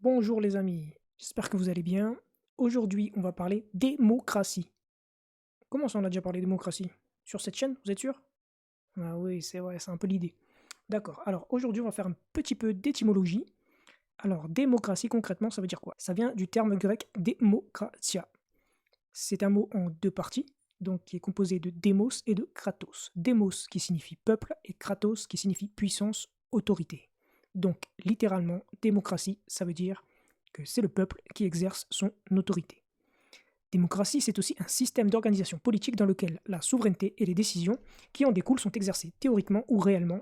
Bonjour les amis, j'espère que vous allez bien. Aujourd'hui, on va parler démocratie. Comment ça, on a déjà parlé démocratie? Sur cette chaîne, vous êtes sûr? Ah oui, c'est vrai, c'est un peu l'idée. D'accord, alors aujourd'hui, on va faire un petit peu d'étymologie. Alors, démocratie, concrètement, ça veut dire quoi? Ça vient du terme grec démokratia. C'est un mot en deux parties, donc qui est composé de démos et de kratos. Démos qui signifie peuple et kratos qui signifie puissance, autorité. Donc, littéralement, démocratie, ça veut dire que c'est le peuple qui exerce son autorité. Démocratie, c'est aussi un système d'organisation politique dans lequel la souveraineté et les décisions qui en découlent sont exercées théoriquement ou réellement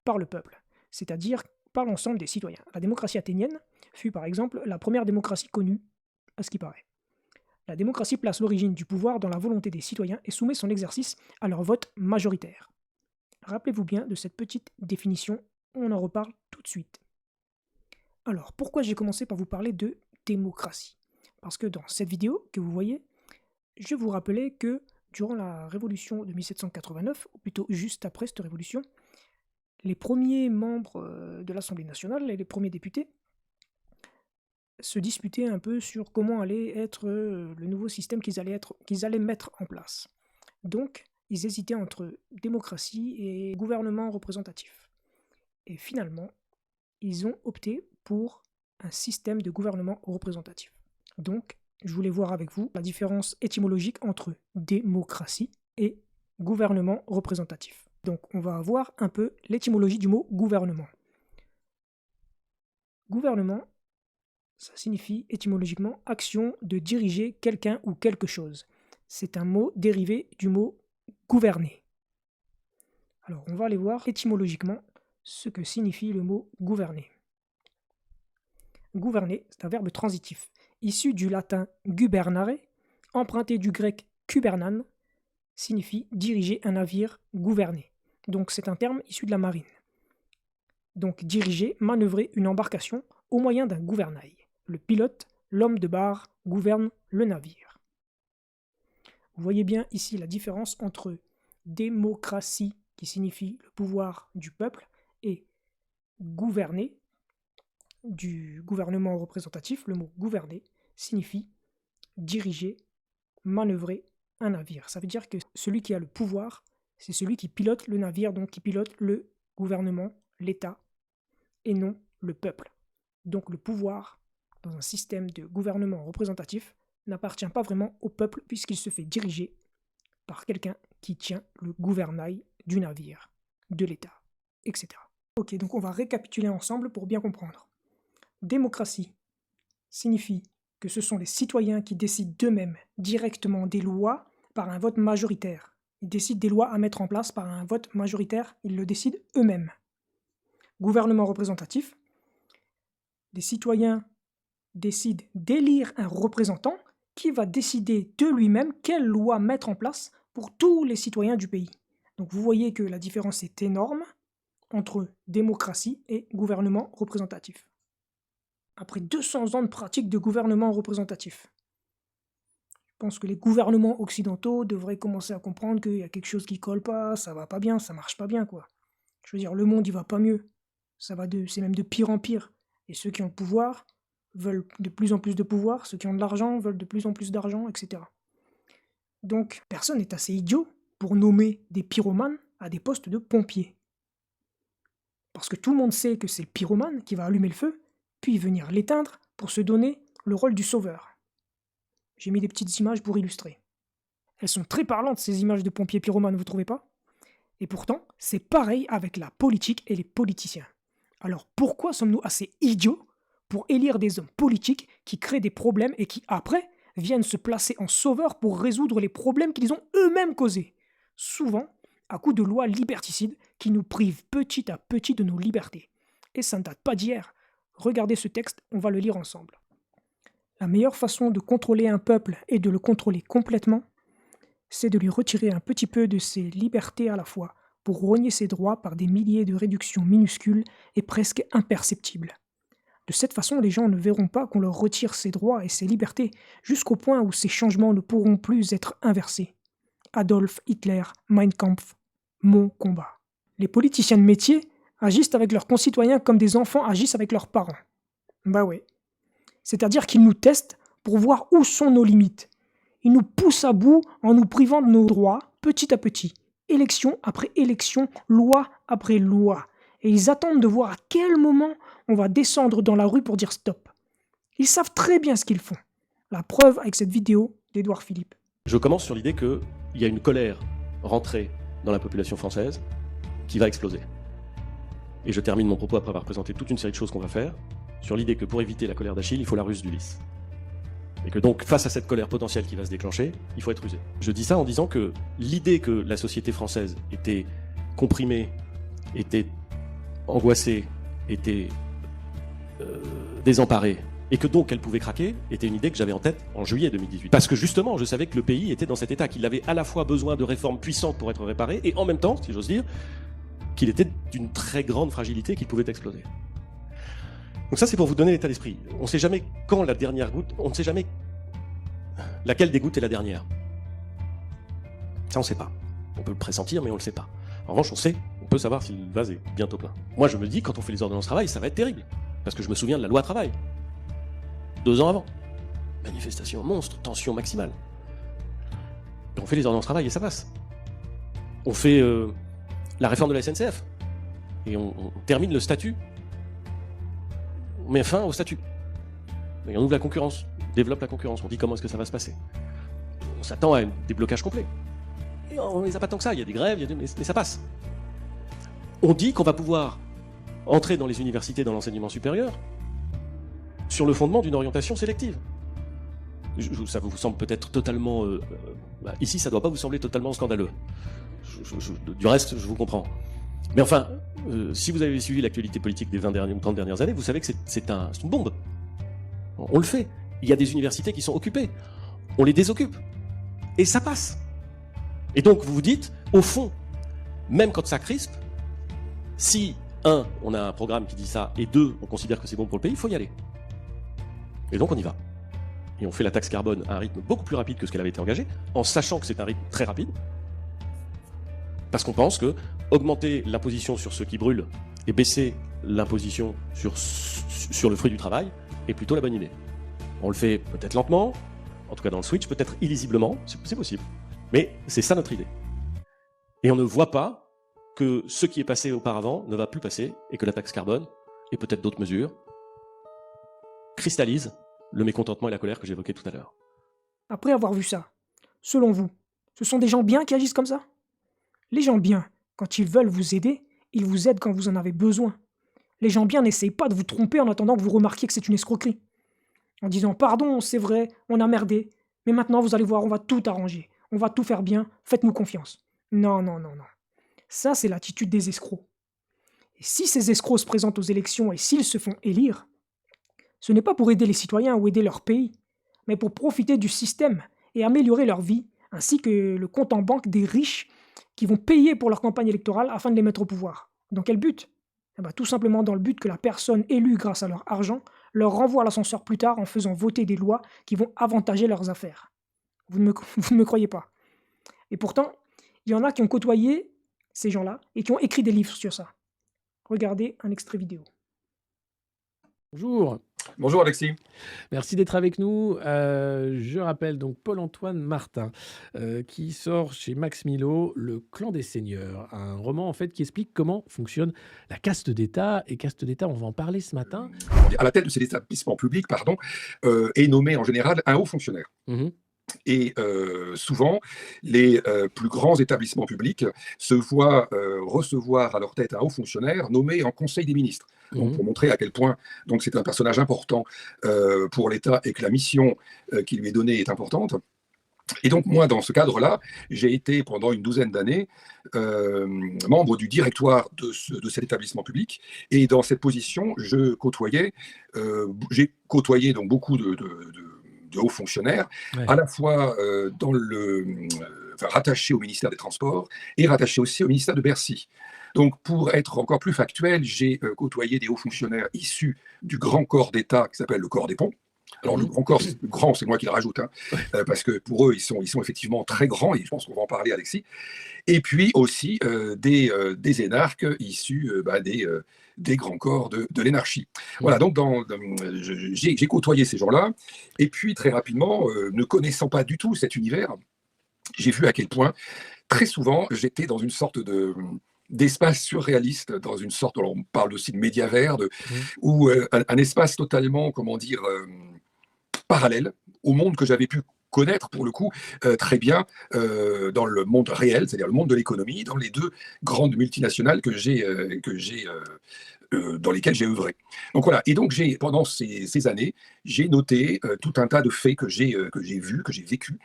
par le peuple, c'est-à-dire par l'ensemble des citoyens. La démocratie athénienne fut par exemple la première démocratie connue, à ce qui paraît. La démocratie place l'origine du pouvoir dans la volonté des citoyens et soumet son exercice à leur vote majoritaire. Rappelez-vous bien de cette petite définition, on en reparle tout de suite. Alors, pourquoi j'ai commencé par vous parler de démocratie? Parce que dans cette vidéo que vous voyez, je vous rappelais que durant la révolution de 1789, ou plutôt juste après cette révolution, les premiers membres de l'Assemblée nationale et les premiers députés se disputaient un peu sur comment allait être le nouveau système qu'ils allaient mettre en place. Donc, ils hésitaient entre démocratie et gouvernement représentatif. Et finalement, ils ont opté pour un système de gouvernement représentatif. Donc, je voulais voir avec vous la différence étymologique entre démocratie et gouvernement représentatif. Donc, on va voir un peu l'étymologie du mot gouvernement. Gouvernement, ça signifie étymologiquement action de diriger quelqu'un ou quelque chose. C'est un mot dérivé du mot gouverner. Alors, on va aller voir étymologiquement ce que signifie le mot gouverner. Gouverner, c'est un verbe transitif, issu du latin gubernare, emprunté du grec kubernan, signifie diriger un navire, gouverner. Donc c'est un terme issu de la marine. Donc diriger, manœuvrer une embarcation au moyen d'un gouvernail. Le pilote, l'homme de barre, gouverne le navire. Vous voyez bien ici la différence entre démocratie, qui signifie le pouvoir du peuple, et gouverner, du gouvernement représentatif. Le mot gouverner signifie diriger, manœuvrer un navire. Ça veut dire que celui qui a le pouvoir, c'est celui qui pilote le navire, donc qui pilote le gouvernement, l'État, et non le peuple. Donc le pouvoir, dans un système de gouvernement représentatif, n'appartient pas vraiment au peuple puisqu'il se fait diriger par quelqu'un qui tient le gouvernail du navire, de l'État, etc. Ok, donc on va récapituler ensemble pour bien comprendre. Démocratie signifie que ce sont les citoyens qui décident d'eux-mêmes directement des lois par un vote majoritaire. Ils décident des lois à mettre en place par un vote majoritaire, ils le décident eux-mêmes. Gouvernement représentatif, les citoyens décident d'élire un représentant qui va décider de lui-même quelle loi mettre en place pour tous les citoyens du pays. Donc vous voyez que la différence est énorme entre démocratie et gouvernement représentatif. Après 200 ans de pratique de gouvernement représentatif, je pense que les gouvernements occidentaux devraient commencer à comprendre qu'il y a quelque chose qui colle pas, ça va pas bien, ça marche pas bien, quoi. Je veux dire, le monde, il va pas mieux. C'est même de pire en pire. Et ceux qui ont le pouvoir veulent de plus en plus de pouvoir, ceux qui ont de l'argent veulent de plus en plus d'argent, etc. Donc, personne n'est assez idiot pour nommer des pyromanes à des postes de pompiers. Parce que tout le monde sait que c'est le pyromane qui va allumer le feu, puis venir l'éteindre pour se donner le rôle du sauveur. J'ai mis des petites images pour illustrer. Elles sont très parlantes, ces images de pompiers pyromanes, vous trouvez pas? Et pourtant, c'est pareil avec la politique et les politiciens. Alors pourquoi sommes-nous assez idiots pour élire des hommes politiques qui créent des problèmes et qui, après, viennent se placer en sauveurs pour résoudre les problèmes qu'ils ont eux-mêmes causés? Souvent, à coup de lois liberticides qui nous privent petit à petit de nos libertés. Et ça ne date pas d'hier. Regardez ce texte, on va le lire ensemble. La meilleure façon de contrôler un peuple et de le contrôler complètement, c'est de lui retirer un petit peu de ses libertés à la fois, pour rogner ses droits par des milliers de réductions minuscules et presque imperceptibles. De cette façon, les gens ne verront pas qu'on leur retire ses droits et ses libertés, jusqu'au point où ces changements ne pourront plus être inversés. Adolf Hitler, Mein Kampf, mon combat. Les politiciens de métier agissent avec leurs concitoyens comme des enfants agissent avec leurs parents. Bah ouais, C'est-à-dire qu'ils nous testent pour voir où sont nos limites. Ils nous poussent à bout en nous privant de nos droits petit à petit, élection après élection, loi après loi. Et ils attendent de voir à quel moment on va descendre dans la rue pour dire stop. Ils savent très bien ce qu'ils font. La preuve avec cette vidéo d'Édouard Philippe. Je commence sur l'idée qu'il y a une colère rentrée dans la population française qui va exploser. Et je termine mon propos après avoir présenté toute une série de choses qu'on va faire, sur l'idée que pour éviter la colère d'Achille, il faut la ruse d'Ulysse. Et que donc, face à cette colère potentielle qui va se déclencher, il faut être rusé. Je dis ça en disant que l'idée que la société française était comprimée, était angoissée, était désemparée, et que donc elle pouvait craquer, était une idée que j'avais en tête en juillet 2018. Parce que justement, je savais que le pays était dans cet état, qu'il avait à la fois besoin de réformes puissantes pour être réparé, et en même temps, si j'ose dire, qu'il était d'une très grande fragilité, qu'il pouvait exploser. Donc ça, c'est pour vous donner l'état d'esprit. On ne sait jamais quand la dernière goutte, on ne sait jamais laquelle des gouttes est la dernière. Ça, on ne sait pas. On peut le pressentir, mais on ne le sait pas. En revanche, on peut savoir si le vase est bientôt plein. Moi, je me dis, quand on fait les ordonnances travail, ça va être terrible. Parce que je me souviens de la loi travail. 2 ans avant. Manifestation monstre, tension maximale. Et on fait les ordonnances travail et ça passe. On fait la réforme de la SNCF. Et on termine le statut. On met fin au statut. Et on ouvre la concurrence, on développe la concurrence, on dit comment est-ce que ça va se passer. On s'attend à un déblocage complet. Et on ne les a pas tant que ça, il y a des grèves, mais ça passe. On dit qu'on va pouvoir entrer dans les universités, dans l'enseignement supérieur, sur le fondement d'une orientation sélective. Ça vous semble peut-être totalement... ici, ça ne doit pas vous sembler totalement scandaleux. Du reste, je vous comprends. Mais enfin, si vous avez suivi l'actualité politique des 20 ou 30 dernières années, vous savez que c'est une bombe. On le fait. Il y a des universités qui sont occupées. On les désoccupe. Et ça passe. Et donc, vous vous dites, au fond, même quand ça crispe, si, 1, on a un programme qui dit ça, et 2, on considère que c'est bon pour le pays, il faut y aller. Et donc, on y va. Et on fait la taxe carbone à un rythme beaucoup plus rapide que ce qu'elle avait été engagée, en sachant que c'est un rythme très rapide. Parce qu'on pense que augmenter l'imposition sur ceux qui brûlent et baisser l'imposition sur le fruit du travail est plutôt la bonne idée. On le fait peut-être lentement, en tout cas dans le switch, peut-être illisiblement, c'est possible. Mais c'est ça notre idée. Et on ne voit pas que ce qui est passé auparavant ne va plus passer et que la taxe carbone, et peut-être d'autres mesures, cristallisent le mécontentement et la colère que j'évoquais tout à l'heure. Après avoir vu ça, selon vous, ce sont des gens bien qui agissent comme ça? Les gens bien, quand ils veulent vous aider, ils vous aident quand vous en avez besoin. Les gens bien n'essayent pas de vous tromper en attendant que vous remarquiez que c'est une escroquerie. En disant « Pardon, c'est vrai, on a merdé, mais maintenant vous allez voir, on va tout arranger. On va tout faire bien, faites-nous confiance. » Non, non, non, non. Ça, c'est l'attitude des escrocs. Et si ces escrocs se présentent aux élections et s'ils se font élire, ce n'est pas pour aider les citoyens ou aider leur pays, mais pour profiter du système et améliorer leur vie, ainsi que le compte en banque des riches qui vont payer pour leur campagne électorale afin de les mettre au pouvoir. Dans quel but? Tout simplement dans le but que la personne élue grâce à leur argent leur renvoie l'ascenseur plus tard en faisant voter des lois qui vont avantager leurs affaires. Vous ne me croyez pas. Et pourtant, il y en a qui ont côtoyé ces gens-là et qui ont écrit des livres sur ça. Regardez un extrait vidéo. Bonjour. Bonjour Alexis. Merci d'être avec nous. Je rappelle donc Paul-Antoine Martin qui sort chez Max Milo Le Clan des Seigneurs, un roman en fait qui explique comment fonctionne la caste d'État. Et caste d'État, on va en parler ce matin. À la tête de ces établissements publics, est nommé en général un haut fonctionnaire. Mmh. Et souvent, les plus grands établissements publics se voient recevoir à leur tête un haut fonctionnaire nommé en Conseil des ministres. Donc, pour montrer à quel point donc, c'est un personnage important pour l'État et que la mission qui lui est donnée est importante. Et donc, moi, dans ce cadre-là, j'ai été pendant une douzaine d'années membre du directoire de cet établissement public. Et dans cette position, j'ai côtoyé donc, beaucoup de hauts fonctionnaires, ouais, à la fois rattachés au ministère des Transports et rattachés aussi au ministère de Bercy. Donc, pour être encore plus factuel, j'ai côtoyé des hauts fonctionnaires issus du grand corps d'État qui s'appelle le corps des ponts. Alors, le grand corps, c'est moi qui le rajoute, hein, parce que pour eux, ils sont effectivement très grands, et je pense qu'on va en parler, Alexis. Et puis aussi des énarques issus des grands corps de l'énarchie. Mmh. Voilà, donc j'ai côtoyé ces gens-là, et puis très rapidement, ne connaissant pas du tout cet univers, j'ai vu à quel point, très souvent, j'étais dans une sorte d'espace surréaliste, dans une sorte, alors on parle aussi de médiavers, Mmh. ou un espace totalement, comment dire, parallèle au monde que j'avais pu connaître pour le coup très bien dans le monde réel, c'est-à-dire le monde de l'économie, dans les deux grandes multinationales dans lesquelles j'ai œuvré. Donc voilà, et donc pendant ces années, j'ai noté tout un tas de faits que j'ai vus, que j'ai vécus,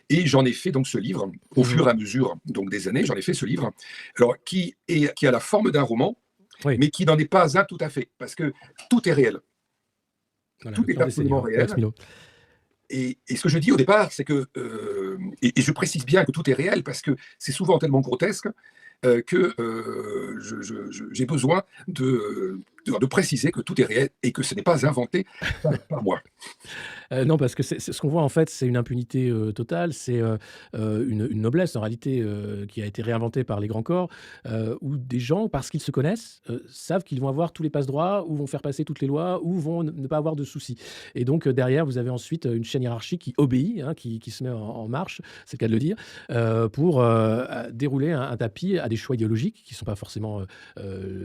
et j'en ai fait donc ce livre, au Mmh. fur et à mesure donc des années, j'en ai fait ce livre, alors qui a la forme d'un roman, Oui, mais qui n'en est pas un tout à fait, parce que tout est réel, voilà, tout Le est Clan des absolument Seigneurs, Max réel. Milo. Et ce que je dis au départ, c'est que, et je précise bien que tout est réel, parce que c'est souvent tellement grotesque que j'ai besoin de préciser que tout est réel et que ce n'est pas inventé par moi. Non, parce que c'est ce qu'on voit, en fait, c'est une impunité, totale, c'est, une noblesse, en réalité, qui a été réinventée par les grands corps, où des gens, parce qu'ils se connaissent, savent qu'ils vont avoir tous les passe-droits, ou vont faire passer toutes les lois, ou vont ne pas avoir de soucis. Et donc, derrière, vous avez ensuite, une chaîne hiérarchique qui obéit, hein, qui se met en marche, c'est le cas de le dire, pour, dérouler un tapis à des choix idéologiques qui ne sont pas forcément,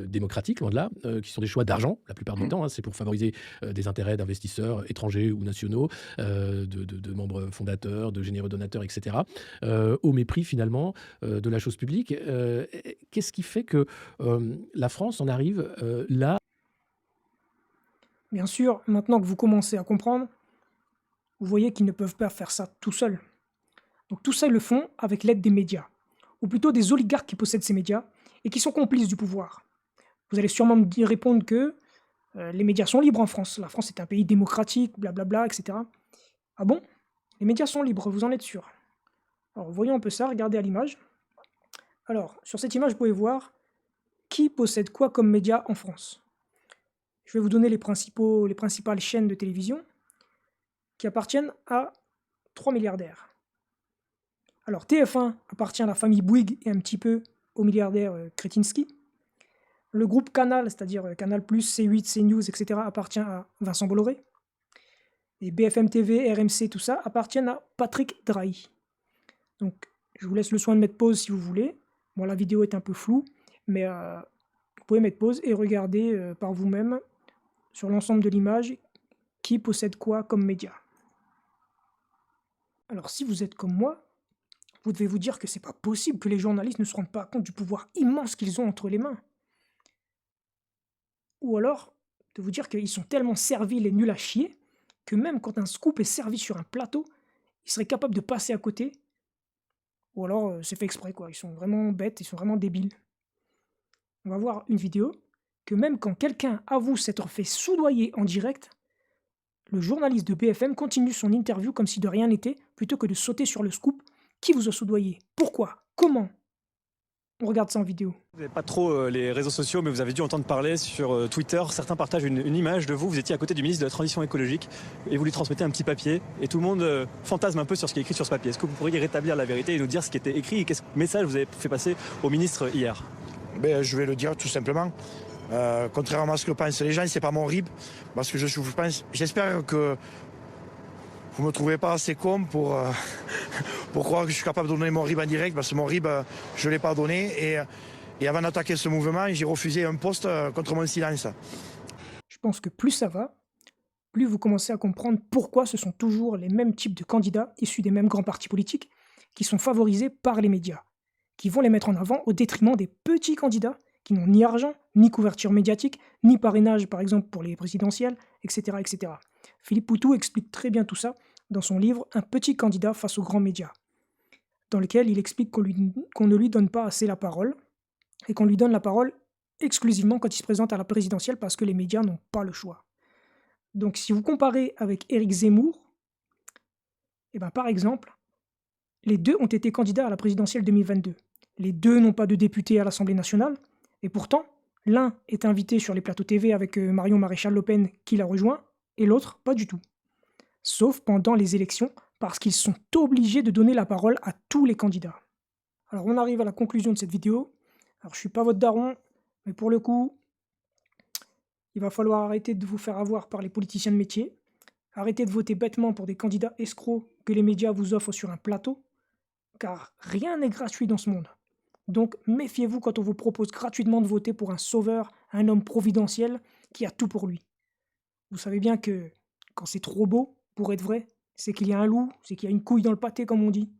démocratiques, loin de là, qui sont des choix d'argent, la plupart du Mmh. temps, hein. C'est pour favoriser, des intérêts d'investisseurs étrangers ou nationaux, de membres fondateurs, de généreux donateurs, et cetera, au mépris finalement, de la chose publique. Qu'est-ce qui fait que, la France en arrive, là? Bien sûr, maintenant que vous commencez à comprendre, vous voyez qu'ils ne peuvent pas faire ça tout seuls. Donc tout ça, ils le font avec l'aide des médias, ou plutôt des oligarques qui possèdent ces médias et qui sont complices du pouvoir. Vous allez sûrement répondre que les médias sont libres en France. La France est un pays démocratique, blablabla, etc. Ah bon? Les médias sont libres, vous en êtes sûr? Alors voyons un peu ça, regardez à l'image. Alors, sur cette image, vous pouvez voir qui possède quoi comme médias en France. Je vais vous donner les principales chaînes de télévision qui appartiennent à 3 milliardaires. Alors TF1 appartient à la famille Bouygues et un petit peu au milliardaire Kretinsky. Le groupe Canal, c'est-à-dire Canal+, C8, CNews, etc., appartient à Vincent Bolloré. Et BFM TV, RMC, tout ça appartiennent à Patrick Drahi. Donc je vous laisse le soin de mettre pause si vous voulez. Bon, la vidéo est un peu floue, mais vous pouvez mettre pause et regarder par vous-même sur l'ensemble de l'image qui possède quoi comme média. Alors si vous êtes comme moi, vous devez vous dire que c'est pas possible que les journalistes ne se rendent pas compte du pouvoir immense qu'ils ont entre les mains. Ou alors de vous dire qu'ils sont tellement serviles et nuls à chier que même quand un scoop est servi sur un plateau, ils seraient capables de passer à côté. Ou alors c'est fait exprès quoi, ils sont vraiment bêtes, ils sont vraiment débiles. On va voir une vidéo que même quand quelqu'un avoue s'être fait soudoyer en direct, le journaliste de BFM continue son interview comme si de rien n'était, plutôt que de sauter sur le scoop. Qui vous a soudoyé? Pourquoi? Comment? On regarde ça en vidéo. Vous n'avez pas trop les réseaux sociaux, mais vous avez dû entendre parler sur Twitter. Certains partagent une image de vous. Vous étiez à côté du ministre de la Transition écologique et vous lui transmettez un petit papier. Et tout le monde fantasme un peu sur ce qui est écrit sur ce papier. Est-ce que vous pourriez rétablir la vérité et nous dire ce qui était écrit et quel message vous avez fait passer au ministre hier? Je vais le dire tout simplement. Contrairement à ce que pensent les gens, c'est pas mon RIB. Parce que j'espère que vous me trouvez pas assez con pour croire que je suis capable de donner mon RIB en direct, parce que mon RIB, je ne l'ai pas donné. Et avant d'attaquer ce mouvement, j'ai refusé un poste contre mon silence. Je pense que plus ça va, plus vous commencez à comprendre pourquoi ce sont toujours les mêmes types de candidats issus des mêmes grands partis politiques qui sont favorisés par les médias, qui vont les mettre en avant au détriment des petits candidats qui n'ont ni argent, ni couverture médiatique, ni parrainage par exemple pour les présidentielles, etc. etc. Philippe Poutou explique très bien tout ça dans son livre « Un petit candidat face aux grands médias », dans lequel il explique qu'on ne lui donne pas assez la parole, et qu'on lui donne la parole exclusivement quand il se présente à la présidentielle parce que les médias n'ont pas le choix. Donc si vous comparez avec Éric Zemmour, par exemple, les deux ont été candidats à la présidentielle 2022. Les deux n'ont pas de député à l'Assemblée nationale, et pourtant, l'un est invité sur les plateaux TV avec Marion Maréchal Le Pen qui l'a rejoint, et l'autre pas du tout. Sauf pendant les élections, parce qu'ils sont obligés de donner la parole à tous les candidats. Alors on arrive à la conclusion de cette vidéo. Alors je suis pas votre daron, mais pour le coup, Il va falloir arrêter de vous faire avoir par les politiciens de métier, arrêter de voter bêtement pour des candidats escrocs que les médias vous offrent sur un plateau, car rien n'est gratuit dans ce monde. Donc méfiez-vous quand on vous propose gratuitement de voter pour un sauveur, un homme providentiel qui a tout pour lui. Vous savez bien que quand c'est trop beau pour être vrai, c'est qu'il y a un loup, c'est qu'il y a une couille dans le pâté comme on dit,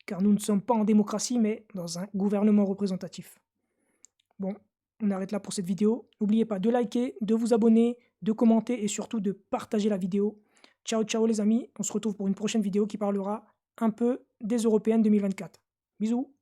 car nous ne sommes pas en démocratie mais dans un gouvernement représentatif. Bon, on arrête là pour cette vidéo. N'oubliez pas de liker, de vous abonner, de commenter et surtout de partager la vidéo. Ciao ciao les amis, on se retrouve pour une prochaine vidéo qui parlera un peu des Européennes 2024. Bisous.